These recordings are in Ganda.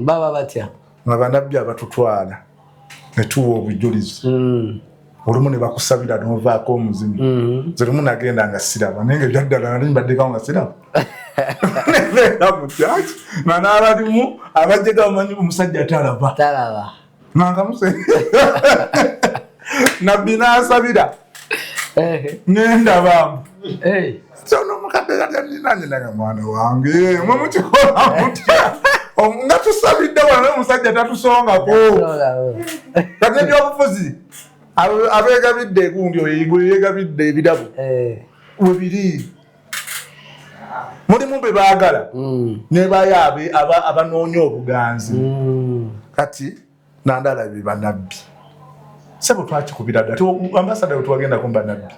baba batya nga bannabbi abatutwala ne tuwa obujulizi olumu ne bakusabira n'ovaako omuzimu nze lumu nagenda nga siraba naye nga ebyaddala nali mbaddekawo nga siraba nebeera mu kyaki nga n'abalimu abajjega bamanyi omusajja talaba nanga muse nabbi n'asabira nendabaamu sono mukadde kati nanga mwana wange mwe mukikola mutya nga tusabidde wano omusajja tatusongako kati nebyobufuzi abeegabidde gundi oyo yeegabidde ebirabo webiri mulimu be baagala nebayo abanoonya obuganzi kati nandalabe bannabbi sebo twakikubira dda ambasada wetwagenda ku bannabbi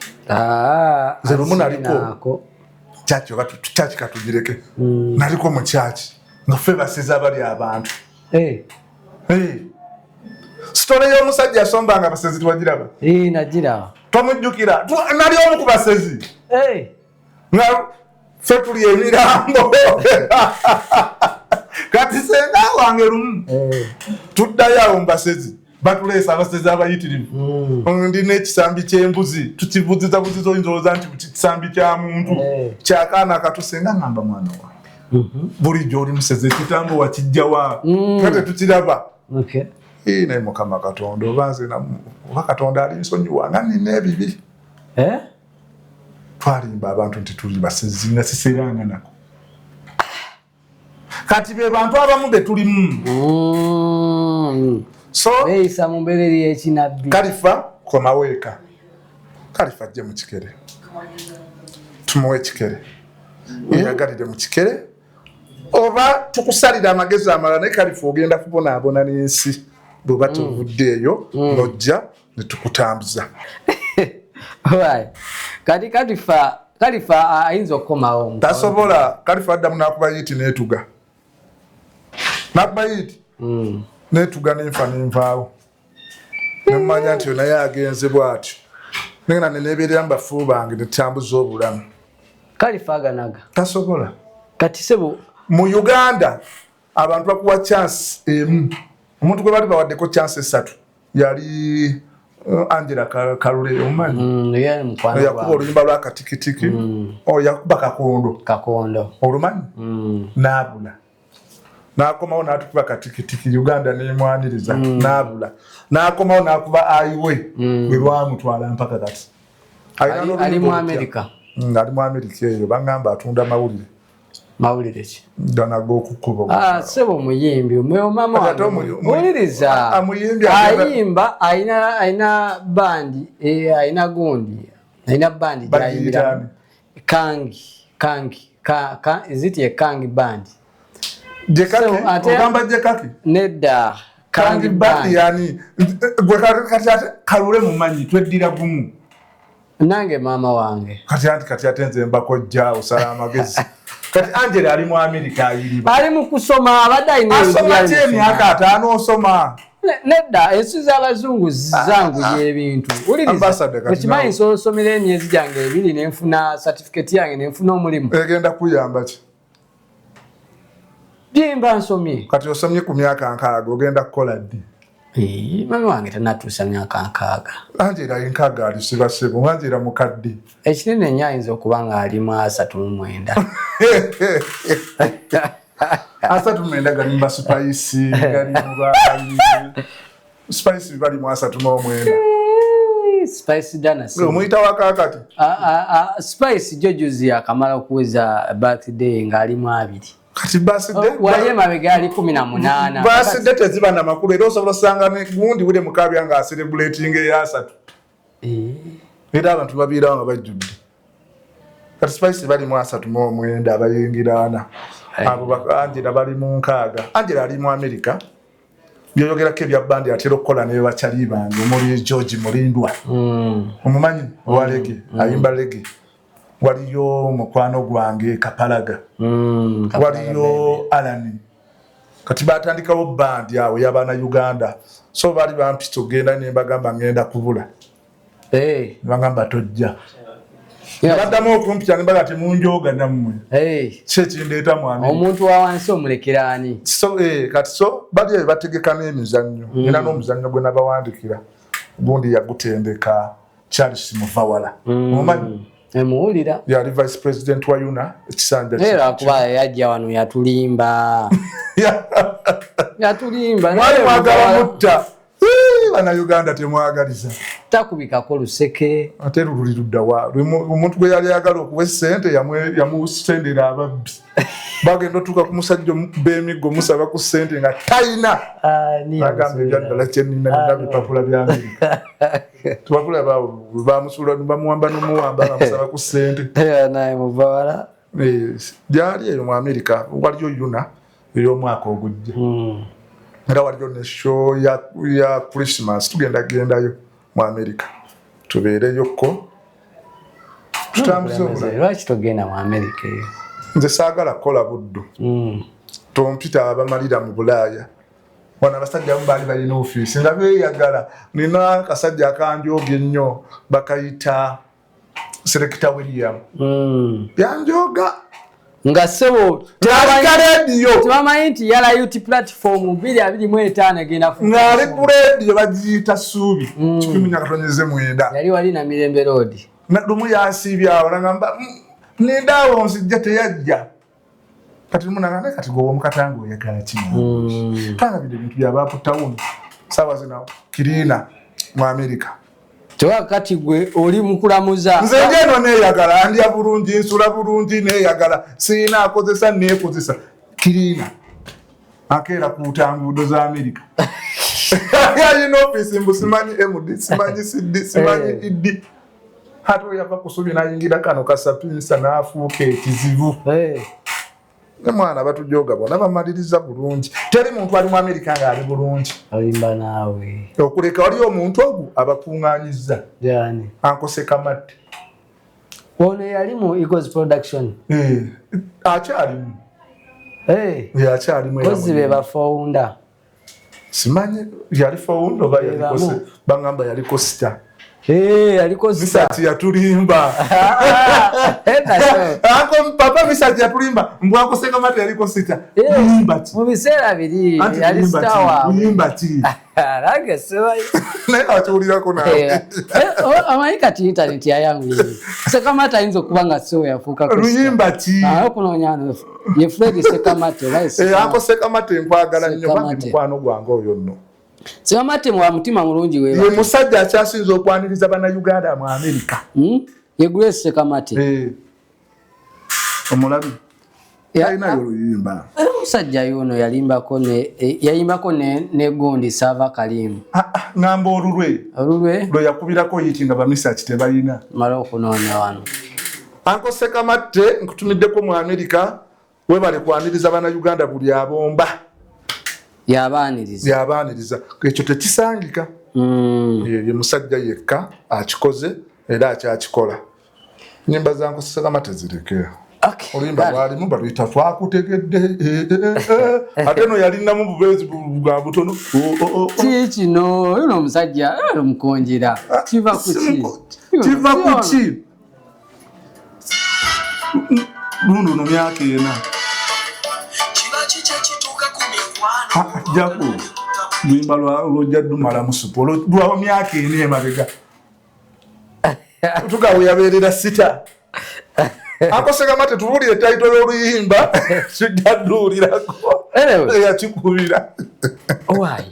nze lumu naliko kyaki katugireke naliko mu kyaki nga ffe baseza abali abantu sitole y'omusajja asomba nga basezi twagiraba nagira tomujjukira nali omu ku basezi nga ffe tuli emirambo kati senga wange lumu tuddayo awo mu basezi batuleesa abasezi abayitirivu ndina ekisambi ky'embuzi tukivuzizavuziza oyinza olowooza nti kisambi kya muntu kyakaana akatusenga ngamba mwana wange bulijjo oli musezi ekitambo wakijjawa kate tukiraba naye mukama katonda oba katonda ali nsonyiwa nga nina ebibi twalimba abantu nti tuli basezi nga siseranga nako kati be bantu abamu be tulimu so eyisa mu mbeereri y'ekinabbi Kalifa komaweeka Kalifa ajje mu kikere tumuwe ekikere yeyagalire mu kikere oba tukusalira amagezi amalala naye Kalifa ogenda kubonaabona n'ensi bw'oba tuvuddeeyo n'ojja ne tukutambuza kati Kalifa ayinza okukomawo tasobola Kalifa addamu n'akuba yiti n'etuga n'akuba yiti netuga n'enfa n'envaawo nemanya nti naye agenze bw'atyo nengena neneeberera mu bafu bange netambuza obulamu Kalifa aganaga tasobola kati sebo mu Uganda abantu bakuwa chance emu omuntu gwe bali bawaddeko chance 3 yali Angela Kalule omanyi yakuba oluyimba lwa katikitiki yakuba kakondo olumanyi n'abula n'akomawo n'atukuba katikitiki Uganda n'emwaniriza n'abula n'akomawo n'akuba ayiwe bwe lwamutwala mpaka kati ali mu America ali mu America eyo bangamba atunda mawulire ki dana g'okukuba sebo muyimbi mama muwuliriza ayimba ayina bandi ayina gundi ayina bandi jayimbira kangi iziti kangi bandi Jekaki ogamba jekaki nedda kangi bandi yani gwe Kalule mumanyi tweddira gumu nange mama wange kati atenze mbako jja osala amagezi kati Angela ali mu America ayiriba ali mu kusoma abadde ine emyaka 5 osoma nedda ensi z'abazungu zangu y'ebintu uliriza ekimanyi nsomera emyezi gyange 2 nenfuna certificate yange nenfuna omulimu egenda kuyamba ki byemba nsomye kati osomye ku myaka 6 ogenda kukola ddi mami wange tanatuusa myaka 6 Angela enkaga ali sibasebo Angela mukadde ekinene nnyo ayinza okuba nga ali mu 39 39 galimba spice galimba spice bali mu 39 spice dana si omuyita wakakati spice jojuzi akamala okuweza birthday nga ali mu 2 kati birthday wale mabega ali 18 birthday teziba na makulu era osobola sanga ne gundi bule mukabya nga celebrating ya 3 era abantu babira nga bajjudde kati spice bali mu 39 abayingirana abo Angela bali mu 6 Angela ali mu America byogera ke bya bandi atero kola ne bachali bange muri George Mulindwa omumanyi walege ayimba lege waliyo mukwano gwange Kapalaga waliyo Alani kati batandikawo bandi awo yabana Uganda so bali bampito genda ne bagamba ngenda kubula bagamba tojja Baddamu okumpita ne bagati munjoga nammwe. Kyekindeta mu America. Omuntu wa wansi omulekeraani. Kati bali bategeka n'emizannyo. Era n'omuzannyo gwe nabawandikira. Gundi yagutendeka Charles Muvawala. Omanyi? Emuwulira. Yali vice president wa UNA ekisanja. Era kuba yajja wano yatulimba. Yatulimba. Mwali mwagala mutta. Bana Uganda temwagaliza. Takubikako luseke. Ate luli ludda wa. Omuntu gwe yali ayagala okuwa ssente yamusendera ababbi. Bagenda otuuka ku musajja omukuba emiggo musaba ku ssente nga talina. Agamba ebyaddala kyenina n'ebipapula bya Amerika. Tubapula bamusula bamuwamba n'omuwamba bamusaba ku ssente. Naye Muvawala. Gyali eyo mu Amerika waliyo UNA ey'omwaka ogujja. Era waliyo ne show ya Christmas tugendayo mu Amerika. Tubeereyoko. Tutambuze obulamu. Lwaki togenda mu Amerika eyo? Nze saagala kukola buddu. Tompita abamalira mu Bulaaya. Bwana abasajja baali balina ofiisi nga beeyagala. Nina akasajja akanjooga ennyo bakayita Selector William. Yanjooga. Nga sebo tubamanyi nti Yala Youth Platform 2025 egenda ng'ali ku radio bagiyita Ssuubi 1979 yali wali na Mirembe Road lumu yasiibye awo nagamba nendaawo nsijja teyajja kati munagamba kati gwe omukatanga oyagala kino twalabira ebintu byabaputawuni saawa zino kiriina mu Amerika kati gwe oli mukulamuza nze ngeno neeyagala ndya bulungi nsula bulungi neeyagala siina akozesa neekozesa kiriina akeera ku ntanguudo za Amerika yalina ofiisi mbu simanyi MD simanyi CD simanyi ID ate oyava kusubi nayingira kano kasapinsa n'afuuka ekizibu ne mwana batujooga bona bamaliriza bulungi teri muntu ali mu Amerika ng'ali bulungi alimba naawe okuleka wali omuntu ogu abakuŋŋaanyizza yani ankoseka matte ono yali mu Eagles Production akyalimu akyalimu kozi be bafounder simanyi yali founder oba yaliko bangamba yaliko sita aliko misati yatulimba papa misati yatulimba mbwakoseka mate yaliko sita limba ki mu biseera biri yali star limba ki range sewayi naye atuulirako nawe amanyi kati internet yayangu sekamate ayinza okuba nga so yafuuka luyimba ki okunoonya ye Fred Sekamate ako Sekamate nkwagala nnyo bangi mukwano gwange oyo nno Sekamate mwa mutima mulungi wewe ye musajja akyasinza okwaniriza bana Uganda mu Amerika ye Grace Sekamate omulabi yalina oluyimba musajja yono yayimbako ne Gondi Sava Kalimu ngamba olulwe lwe yakubirako yiti nga bamisaki tebalina mala okunoonya wano Anko Sekamate nkutumiddeko mu Amerika webale kwaniriza bana Uganda buli abomba yabaaniriza ekyo tekisangika ye musajja yekka akikoze era akyakikola nyimba za Anko Sekamate zireke oluyimba lwalimu baluyita twakutegedde ate no yalinamu bubeezi bwa butono kino ono omusajja omukonjera kiva kuki luno no myaka ena jaku luyimba lwojja dumala musupu lwa myaka ena emabega tugawe yabeerera sita Anko Sekamate tuwulire taito y'oluyimba kijja dduulirako yakikubira Why?